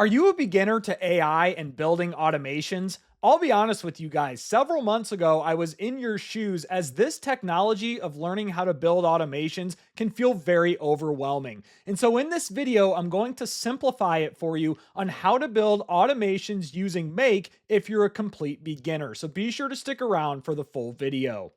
Are you a beginner to AI and building automations? I'll be honest with you guys. Several months ago, I was in your shoes as this technology of learning how to build automations can feel very overwhelming. And so, in this video, I'm going to simplify it for you on how to build automations using Make if you're a complete beginner. So, be sure to stick around for the full video.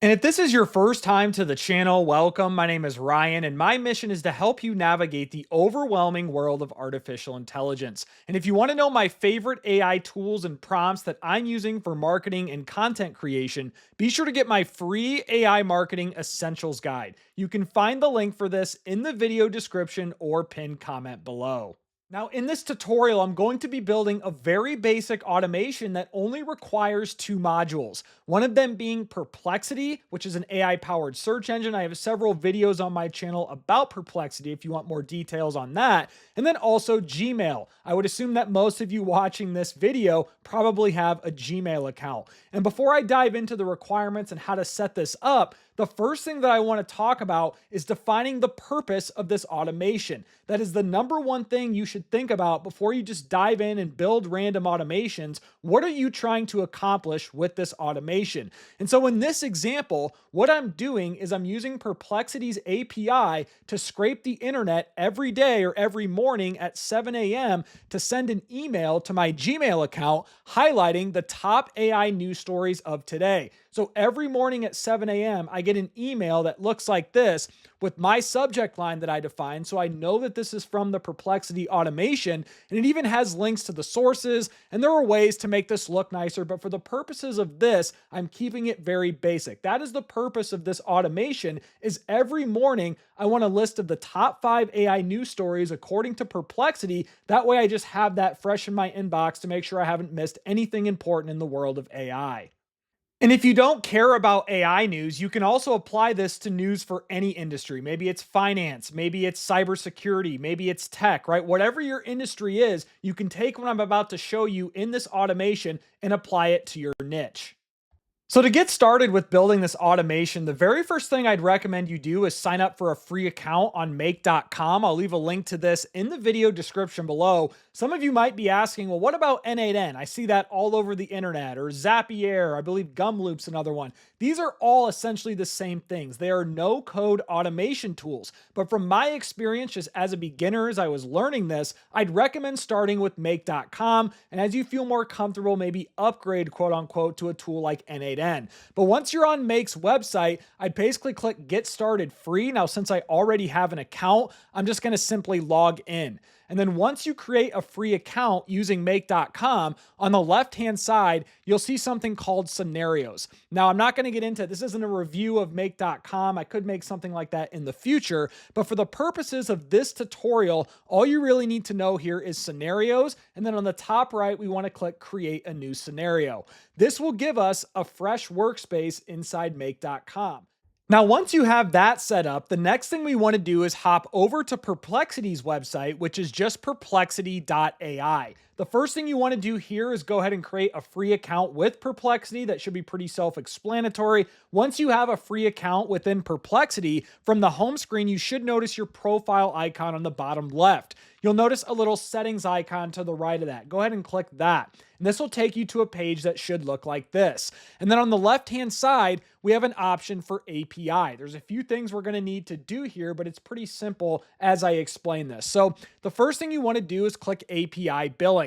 And if this is your first time to the channel, welcome. My name is Ryan, and my mission is to help you navigate the overwhelming world of artificial intelligence. And if you want to know my favorite AI tools and prompts that I'm using for marketing and content creation, be sure to get my free AI Marketing Essentials Guide. You can find the link for this in the video description or pinned comment below. Now, in this tutorial, I'm going to be building a very basic automation that only requires two modules. One of them being Perplexity, which is an AI-powered search engine. I have several videos on my channel about Perplexity if you want more details on that. And then also Gmail. I would assume that most of you watching this video probably have a Gmail account. And before I dive into the requirements and how to set this up, the first thing that I want to talk about is defining the purpose of this automation. That is the number one thing you should think about before you just dive in and build random automations. What are you trying to accomplish with this automation? And so in this example, what I'm doing is I'm using Perplexity's API to scrape the internet every day or every morning at 7 a.m. to send an email to my Gmail account highlighting the top AI news stories of today. So every morning at 7 a.m., I get an email that looks like this with my subject line that I define. So I know that this is from the Perplexity automation, and it even has links to the sources. And there are ways to make this look nicer, but for the purposes of this, I'm keeping it very basic. That is the purpose of this automation is every morning, I want a list of the top 5 AI news stories according to Perplexity. That way I just have that fresh in my inbox to make sure I haven't missed anything important in the world of AI. And if you don't care about AI news, you can also apply this to news for any industry. Maybe it's finance, maybe it's cybersecurity, maybe it's tech, right? Whatever your industry is, you can take what I'm about to show you in this automation and apply it to your niche. So to get started with building this automation, the very first thing I'd recommend you do is sign up for a free account on make.com. I'll leave a link to this in the video description below. Some of you might be asking, well, what about N8N? I see that all over the internet, or Zapier, I believe Gumloop's another one. These are all essentially the same things. They are no-code automation tools. But from my experience, just as a beginner, as I was learning this, I'd recommend starting with make.com. And as you feel more comfortable, maybe upgrade, quote unquote, to a tool like N8N. But once you're on Make's website, I'd basically click Get Started Free. Now, since I already have an account, I'm just going to simply log in. And then once you create a free account using make.com, on the left-hand side, you'll see something called scenarios. Now, I'm not going to get into this isn't a review of make.com. I could make something like that in the future, but for the purposes of this tutorial, all you really need to know here is scenarios. And then on the top right, we want to click create a new scenario. This will give us a fresh workspace inside make.com. Now, once you have that set up, the next thing we want to do is hop over to Perplexity's website, which is just perplexity.ai. The first thing you want to do here is go ahead and create a free account with Perplexity. That should be pretty self-explanatory. Once you have a free account within Perplexity, from the home screen, you should notice your profile icon on the bottom left. You'll notice a little settings icon to the right of that. Go ahead and click that. And this will take you to a page that should look like this. And then on the left-hand side, we have an option for API. There's a few things we're going to need to do here, but it's pretty simple as I explain this. So the first thing you want to do is click API billing.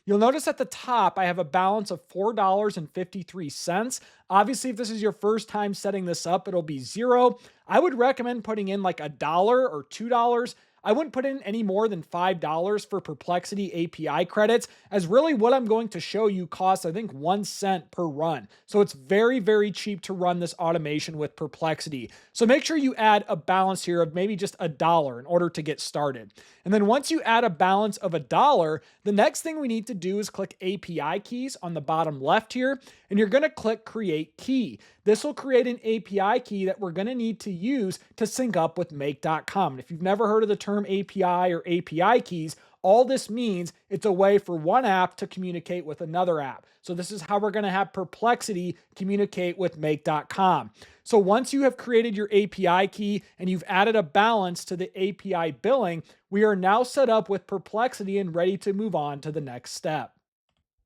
You'll notice at the top, I have a balance of $4.53. Obviously, if this is your first time setting this up, it'll be $0. I would recommend putting in like $1 or $2. I wouldn't put in any more than $5 for Perplexity API credits, as really what I'm going to show you costs, I think, 1 cent per run. So it's very, very cheap to run this automation with Perplexity. So make sure you add a balance here of maybe just $1 in order to get started. And then once you add a balance of $1, the next thing we need to do is click API keys on the bottom left here, and you're going to click create key. This will create an API key that we're going to need to use to sync up with make.com. And if you've never heard of the term API or API keys, All this means it's a way for one app to communicate with another app. So this is how we're going to have Perplexity communicate with Make.com. So once you have created your API key and you've added a balance to the API billing, we are now set up with Perplexity and ready to move on to the next step.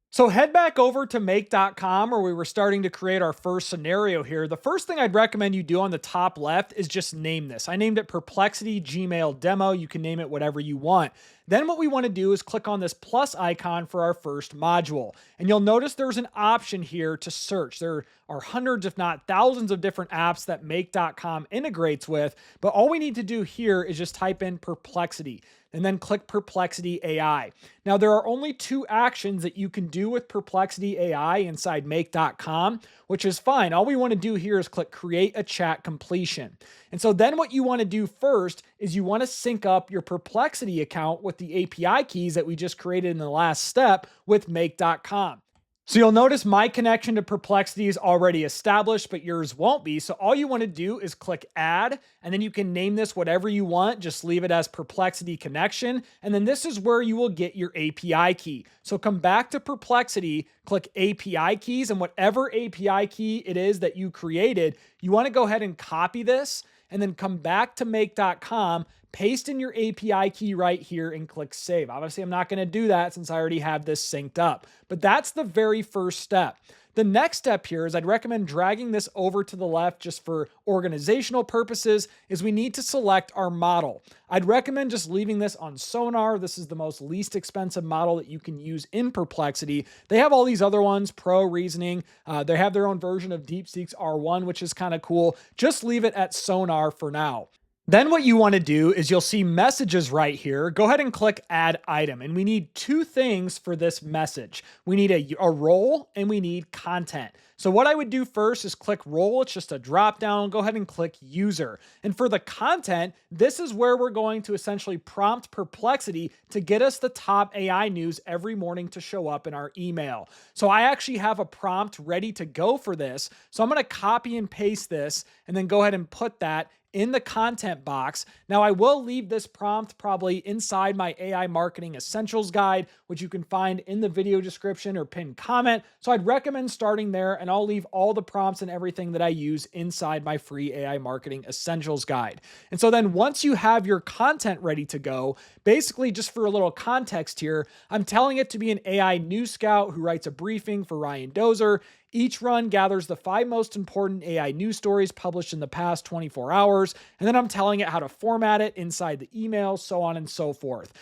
So head back over to make.com where we were starting to create our first scenario here. The first thing I'd recommend you do on the top left is just name this. I named it Perplexity Gmail Demo. You can name it whatever you want. Then what we want to do is click on this plus icon for our first module. And you'll notice there's an option here to search. There are hundreds, if not thousands of different apps that make.com integrates with, but all we need to do here is just type in Perplexity and then click Perplexity AI. Now, there are only two actions that you can do with Perplexity AI inside make.com, which is fine. All we want to do here is click Create a Chat Completion. And so then what you want to do first is you want to sync up your Perplexity account with the API keys that we just created in the last step with make.com. So you'll notice my connection to Perplexity is already established, but yours won't be. So all you want to do is click Add, and then you can name this whatever you want. Just leave it as Perplexity Connection. And then this is where you will get your API key. So come back to Perplexity, click API keys, and whatever API key it is that you created, you want to go ahead and copy this, and then come back to make.com, paste in your API key right here and click save. Obviously, I'm not going to do that since I already have this synced up, but that's the very first step. The next step here is I'd recommend dragging this over to the left just for organizational purposes is we need to select our model. I'd recommend just leaving this on Sonar. This is the most least expensive model that you can use in Perplexity. They have all these other ones, Pro Reasoning. They have their own version of DeepSeek's R1, which is kind of cool. Just leave it at Sonar for now. Then what you want to do is you'll see messages right here. Go ahead and click add item. And we need two things for this message. We need a role and we need content. So what I would do first is click role. It's just a drop down. Go ahead and click user. And for the content, this is where we're going to essentially prompt Perplexity to get us the top AI news every morning to show up in our email. So I actually have a prompt ready to go for this. So I'm going to copy and paste this and then go ahead and put that in the content box. Now I will leave this prompt probably inside my AI Marketing Essentials guide, which you can find in the video description or pinned comment. So I'd recommend starting there, and I'll leave all the prompts and everything that I use inside my free AI Marketing Essentials guide. And so then once you have your content ready to go, basically just for a little context here, I'm telling it to be an AI news scout who writes a briefing for Ryan Dozer. Each run gathers the 5 most important AI news stories published in the past 24 hours, and then I'm telling it how to format it inside the email, so on and so forth.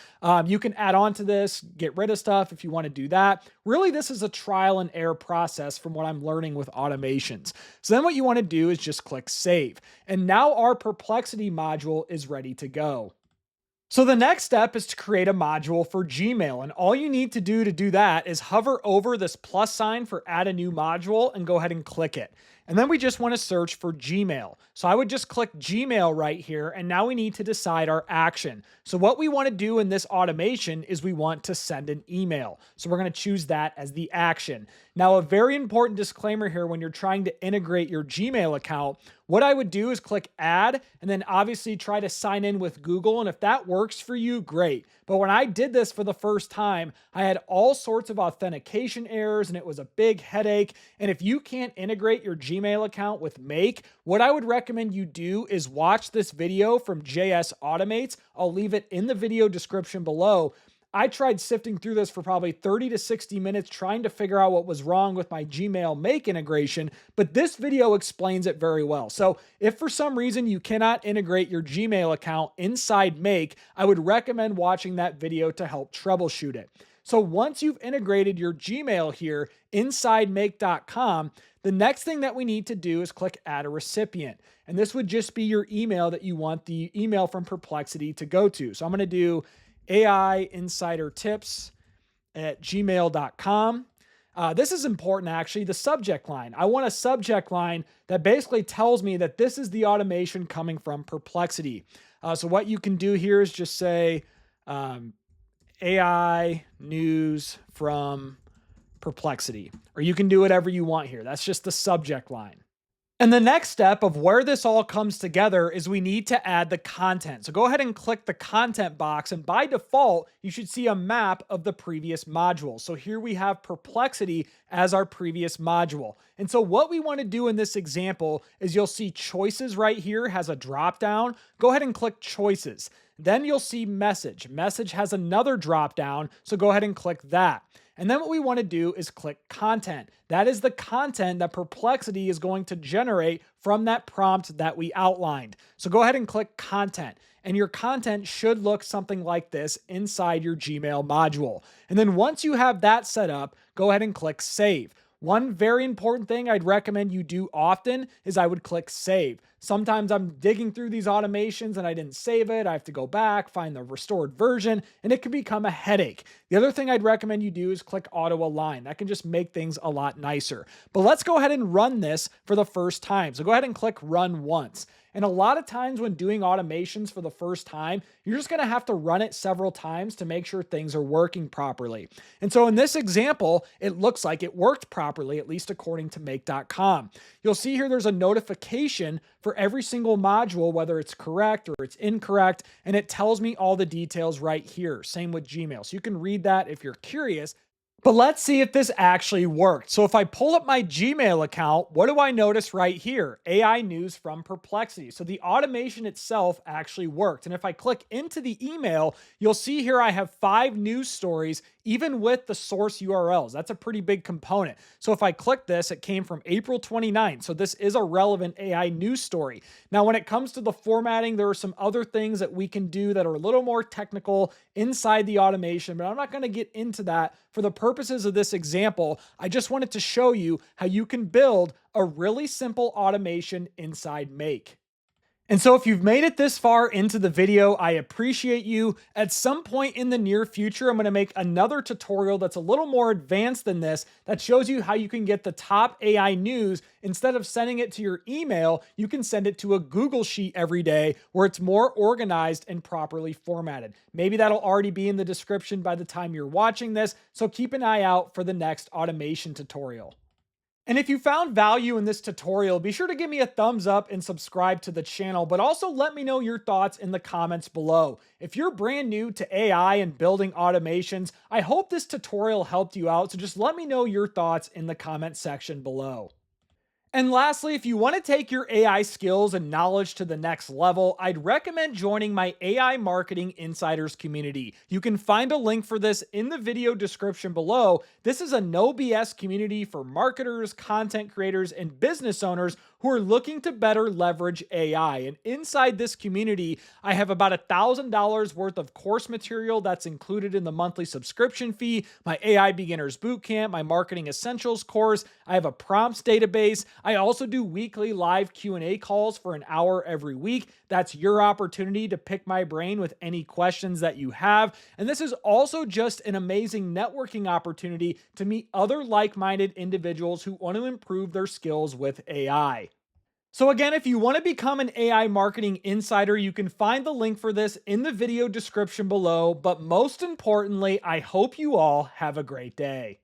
You can add on to this, get rid of stuff if you want to do that. Really, this is a trial and error process from what I'm learning with automations. So then what you want to do is just click save. And now our Perplexity module is ready to go. So the next step is to create a module for Gmail, and all you need to do that is hover over this plus sign for add a new module and go ahead and click it. And then we just want to search for Gmail. So I would just click Gmail right here, and now we need to decide our action. So what we want to do in this automation is we want to send an email. So we're going to choose that as the action. Now, a very important disclaimer here when you're trying to integrate your Gmail account, what I would do is click add and then obviously try to sign in with Google. And if that works for you, great. But when I did this for the first time, I had all sorts of authentication errors and it was a big headache. And if you can't integrate your Gmail account with Make, what I would recommend you do is watch this video from JS Automates. I'll leave it in the video description below. I tried sifting through this for probably 30 to 60 minutes trying to figure out what was wrong with my Gmail Make integration, but this video explains it very well. So if for some reason you cannot integrate your Gmail account inside Make, I would recommend watching that video to help troubleshoot it. So once you've integrated your Gmail here inside make.com, the next thing that we need to do is click add a recipient. And this would just be your email that you want the email from Perplexity to go to. So I'm going to do AI Insider Tips at gmail.com. This is important, actually, the subject line. I want a subject line that basically tells me that this is the automation coming from Perplexity. So what you can do here is just say AI news from Perplexity, or you can do whatever you want here. That's just the subject line. And the next step of where this all comes together is we need to add the content. So go ahead and click the content box, and by default, you should see a map of the previous module. So here we have Perplexity as our previous module. And so what we want to do in this example is you'll see choices right here has a drop down. Go ahead and click choices. Then you'll see message. Message has another drop down, so go ahead and click that. And then what we want to do is click content. That is the content that Perplexity is going to generate from that prompt that we outlined. So go ahead and click content. And your content should look something like this inside your Gmail module. And then once you have that set up, go ahead and click save. One very important thing I'd recommend you do often is I would click save. Sometimes I'm digging through these automations and I didn't save it. I have to go back, find the restored version, and it can become a headache. The other thing I'd recommend you do is click auto align. That can just make things a lot nicer. But let's go ahead and run this for the first time. So go ahead and click run once. And a lot of times when doing automations for the first time, you're just going to have to run it several times to make sure things are working properly. And so in this example, it looks like it worked properly, at least according to make.com. You'll see here there's a notification for every single module, whether it's correct or it's incorrect, and it tells me all the details right here. Same with Gmail. So you can read that if you're curious. But let's see if this actually worked. So if I pull up my Gmail account, what do I notice right here? AI news from Perplexity. So the automation itself actually worked. And if I click into the email, you'll see here I have 5 news stories, even with the source URLs. That's a pretty big component. So if I click this, it came from April 29th. So this is a relevant AI news story. Now, when it comes to the formatting, there are some other things that we can do that are a little more technical inside the automation, but I'm not going to get into that for the purposes of this example. I just wanted to show you how you can build a really simple automation inside Make. And so if you've made it this far into the video, I appreciate you. At some point in the near future, I'm going to make another tutorial that's a little more advanced than this that shows you how you can get the top AI news. Instead of sending it to your email, you can send it to a Google Sheet every day where it's more organized and properly formatted. Maybe that'll already be in the description by the time you're watching this, so keep an eye out for the next automation tutorial. And if you found value in this tutorial, be sure to give me a thumbs up and subscribe to the channel, but also let me know your thoughts in the comments below. If you're brand new to AI and building automations, I hope this tutorial helped you out, so just let me know your thoughts in the comment section below. And lastly, if you want to take your AI skills and knowledge to the next level, I'd recommend joining my AI Marketing Insiders community. You can find a link for this in the video description below. This is a no BS community for marketers, content creators, and business owners who are looking to better leverage AI. And inside this community, I have about $1,000 worth of course material that's included in the monthly subscription fee, my AI Beginners Bootcamp, my Marketing Essentials course. I have a prompts database. I also do weekly live Q&A calls for an hour every week. That's your opportunity to pick my brain with any questions that you have. And this is also just an amazing networking opportunity to meet other like-minded individuals who want to improve their skills with AI. So again, if you want to become an AI marketing insider, you can find the link for this in the video description below. But most importantly, I hope you all have a great day.